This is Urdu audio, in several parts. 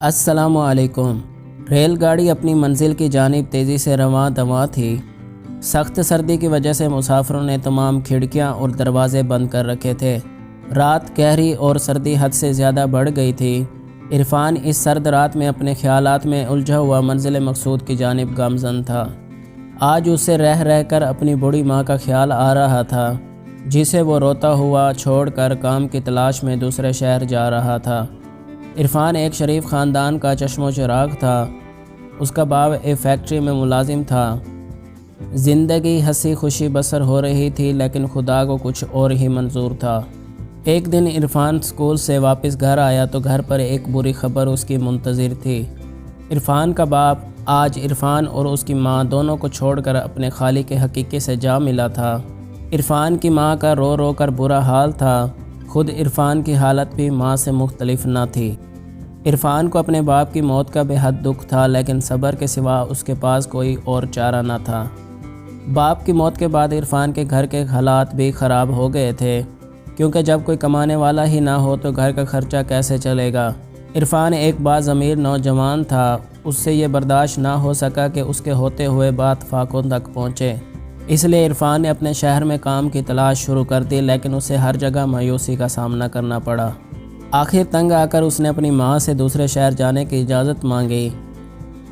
السلام علیکم۔ ریل گاڑی اپنی منزل کی جانب تیزی سے رواں دواں تھی۔ سخت سردی کی وجہ سے مسافروں نے تمام کھڑکیاں اور دروازے بند کر رکھے تھے۔ رات گہری اور سردی حد سے زیادہ بڑھ گئی تھی۔ عرفان اس سرد رات میں اپنے خیالات میں الجھا ہوا منزل مقصود کی جانب گامزن تھا۔ آج اسے رہ رہ کر اپنی بوڑھی ماں کا خیال آ رہا تھا، جسے وہ روتا ہوا چھوڑ کر کام کی تلاش میں دوسرے شہر جا رہا تھا۔ عرفان ایک شریف خاندان کا چشم و چراغ تھا۔ اس کا باپ ایک فیکٹری میں ملازم تھا۔ زندگی ہنسی خوشی بسر ہو رہی تھی، لیکن خدا کو کچھ اور ہی منظور تھا۔ ایک دن عرفان اسکول سے واپس گھر آیا تو گھر پر ایک بری خبر اس کی منتظر تھی۔ عرفان کا باپ آج عرفان اور اس کی ماں دونوں کو چھوڑ کر اپنے خالق حقیقی سے جا ملا تھا۔ عرفان کی ماں کا رو رو کر برا حال تھا۔ خود عرفان کی حالت بھی ماں سے مختلف نہ تھی۔ عرفان کو اپنے باپ کی موت کا بے حد دکھ تھا، لیکن صبر کے سوا اس کے پاس کوئی اور چارہ نہ تھا۔ باپ کی موت کے بعد عرفان کے گھر کے حالات بھی خراب ہو گئے تھے، کیونکہ جب کوئی کمانے والا ہی نہ ہو تو گھر کا خرچہ کیسے چلے گا۔ عرفان ایک باضمیر نوجوان تھا، اس سے یہ برداشت نہ ہو سکا کہ اس کے ہوتے ہوئے بات فاقوں تک پہنچے۔ اس لیے عرفان نے اپنے شہر میں کام کی تلاش شروع کر دی، لیکن اسے ہر جگہ مایوسی کا سامنا کرنا پڑا۔ آخر تنگ آ کر اس نے اپنی ماں سے دوسرے شہر جانے کی اجازت مانگی۔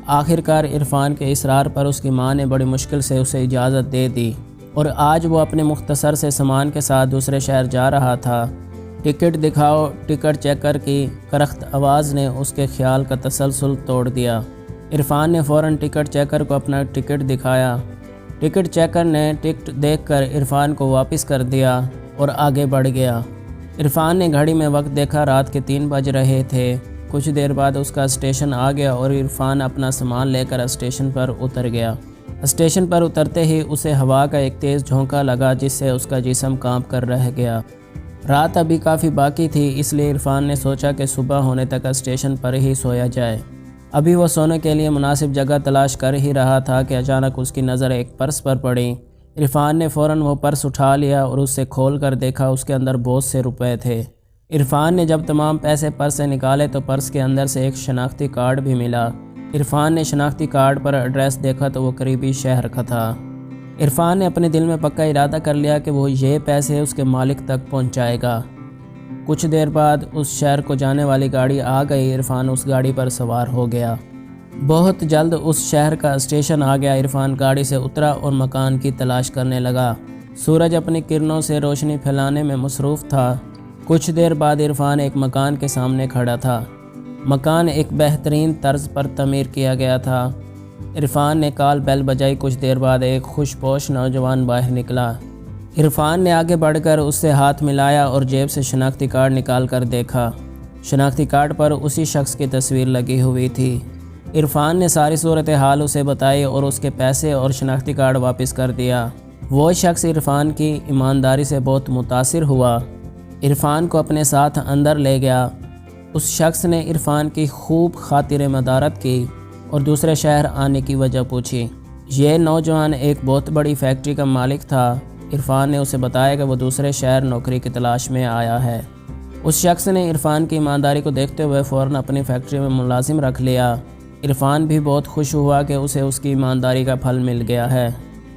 آخرکار عرفان کے اصرار پر اس کی ماں نے بڑی مشکل سے اسے اجازت دے دی، اور آج وہ اپنے مختصر سے سامان کے ساتھ دوسرے شہر جا رہا تھا۔ ٹکٹ دکھاؤ، ٹکٹ چیکر کی کرخت آواز نے اس کے خیال کا تسلسل توڑ دیا۔ عرفان نے فوراً ٹکٹ چیکر کو اپنا ٹکٹ دکھایا۔ ٹکٹ چیکر نے ٹکٹ دیکھ کر عرفان کو واپس کر دیا اور آگے بڑھ گیا۔ عرفان نے گھڑی میں وقت دیکھا، رات کے 3 بج رہے تھے۔ کچھ دیر بعد اس کا اسٹیشن آ گیا اور عرفان اپنا سامان لے کر اسٹیشن پر اتر گیا۔ اسٹیشن پر اترتے ہی اسے ہوا کا ایک تیز جھونکا لگا، جس سے اس کا جسم کانپ کر رہ گیا۔ رات ابھی کافی باقی تھی، اس لیے عرفان نے سوچا کہ صبح ہونے تک اسٹیشن پر ہی سویا جائے۔ ابھی وہ سونے کے لیے مناسب جگہ تلاش کر ہی رہا تھا کہ اچانک اس کی نظر ایک پرس پر پڑی۔ عرفان نے فوراً وہ پرس اٹھا لیا اور اسے کھول کر دیکھا۔ اس کے اندر بہت سے روپے تھے۔ عرفان نے جب تمام پیسے پرس سے نکالے تو پرس کے اندر سے ایک شناختی کارڈ بھی ملا۔ عرفان نے شناختی کارڈ پر ایڈریس دیکھا تو وہ قریبی شہر کا تھا۔ عرفان نے اپنے دل میں پکا ارادہ کر لیا کہ وہ یہ پیسے اس کے مالک تک پہنچائے گا۔ کچھ دیر بعد اس شہر کو جانے والی گاڑی آ گئی۔ عرفان اس گاڑی پر سوار ہو گیا۔ بہت جلد اس شہر کا اسٹیشن آ گیا۔ عرفان گاڑی سے اترا اور مکان کی تلاش کرنے لگا۔ سورج اپنی کرنوں سے روشنی پھیلانے میں مصروف تھا۔ کچھ دیر بعد عرفان ایک مکان کے سامنے کھڑا تھا۔ مکان ایک بہترین طرز پر تعمیر کیا گیا تھا۔ عرفان نے کال بیل بجائی۔ کچھ دیر بعد ایک خوش پوش نوجوان باہر نکلا۔ عرفان نے آگے بڑھ کر اس سے ہاتھ ملایا اور جیب سے شناختی کارڈ نکال کر دیکھا۔ شناختی کارڈ پر اسی شخص کی تصویر لگی ہوئی تھی۔ عرفان نے ساری صورتحال اسے بتائی اور اس کے پیسے اور شناختی کارڈ واپس کر دیا۔ وہ شخص عرفان کی ایمانداری سے بہت متاثر ہوا۔ عرفان کو اپنے ساتھ اندر لے گیا۔ اس شخص نے عرفان کی خوب خاطر مدارت کی اور دوسرے شہر آنے کی وجہ پوچھی۔ یہ نوجوان ایک بہت بڑی فیکٹری کا مالک تھا۔ عرفان نے اسے بتایا کہ وہ دوسرے شہر نوکری کی تلاش میں آیا ہے۔ اس شخص نے عرفان کی ایمانداری کو دیکھتے ہوئے فوراً اپنی فیکٹری میں ملازم رکھ لیا۔ عرفان بھی بہت خوش ہوا کہ اسے اس کی ایمانداری کا پھل مل گیا ہے۔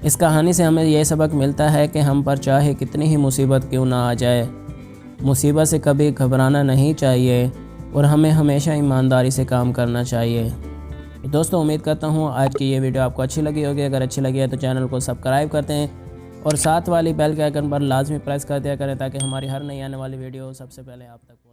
اس کہانی سے ہمیں یہ سبق ملتا ہے کہ ہم پر چاہے کتنی ہی مصیبت کیوں نہ آ جائے، مصیبت سے کبھی گھبرانا نہیں چاہیے اور ہمیں ہمیشہ ایمانداری سے کام کرنا چاہیے۔ دوستو، امید کرتا ہوں آج کی یہ ویڈیو آپ کو اچھی لگی ہوگی۔ اگر اچھی لگی ہے تو چینل کو سبسکرائب کرتے ہیں اور ساتھ والی بیل کے آئیکن پر لازمی پریس کر دیا کریں، تاکہ ہماری ہر نئی آنے والی ویڈیو سب سے پہلے آپ تک